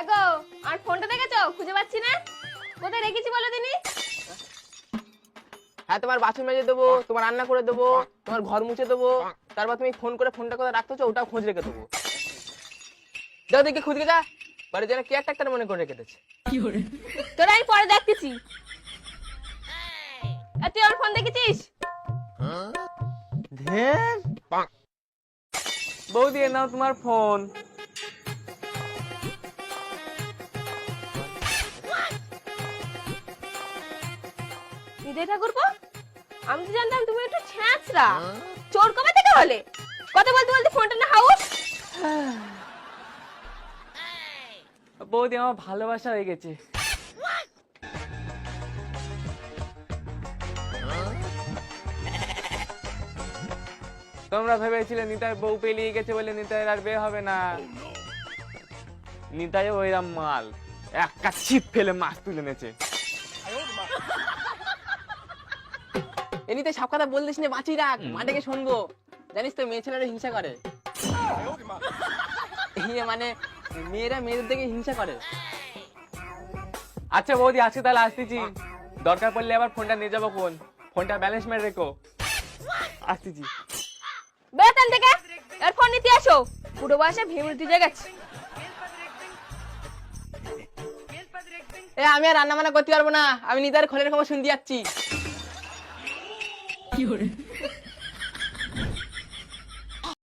হ্যাঁ গো, আর ফোনটা দেখেছো? খুঁজে পাচ্ছি না, কোথায় রেখেছি বলো দিনি। হ্যাঁ, তোমার বাথরুম মেজে দেবো, তোমার রান্না করে দেবো, তোমার ঘর মুছে দেবো, তারপর তুমি ফোন করে ফোনটা কোথায় রাখতেছো ওটাও খোঁজ রেখে দেবো। যাও দেখি খুঁজে যা, বাড়ি যেন কেয়ারটেকার মনে করে রেখে দিচ্ছে। তোরা আমি পরে দেখতেছি। তুই আমার ফোন দেখেছিস? ঢের বৌদি এ নাও তোমার ফোন। হৃদয় ঠাকুরপো, আমি তো জানতাম তুমি একটু ছ্যাঁচড়া। চোর কবে থেকে হলে? কথা বলতে বলতে ফোনটা না হাউস। বৌদি আমার ভালোবাসা হয়ে গেছে। তোমরা ভেবেছিলে নিতাই বউ পেলিয়ে গেছে বলে নিতাইয়ের আর বিয়ে হবে না। নিতাই ওইরাম মাল, একটা ছিপ ফেলে মাছ তুলে নেছে। এমনিতে সব কথা বলতিস না, বাঁচিয়ে রাখ, মাঠে শুনবো। জানিস তো মেয়ে ছেলেরা হিংসা করে। মানে মেয়েরা মেয়েদের দেখে হিংসা করে। আচ্ছা বৌদি, আজকে তাহলে আসতেছি, দরকার পড়লে আবার ফোনটা নিয়ে যাবো। কোন ফোনটা ব্যালেন্স মেরে রেখো। আসতেছি। বেতন থেকে আর ফোন নিতে আসো, পুরো বয়সে ভেবে দিতে গেছে। আমি আর রান্না বান্না করতে পারবো না, আমি নিতার খোলের খবর শুনতে যাচ্ছি।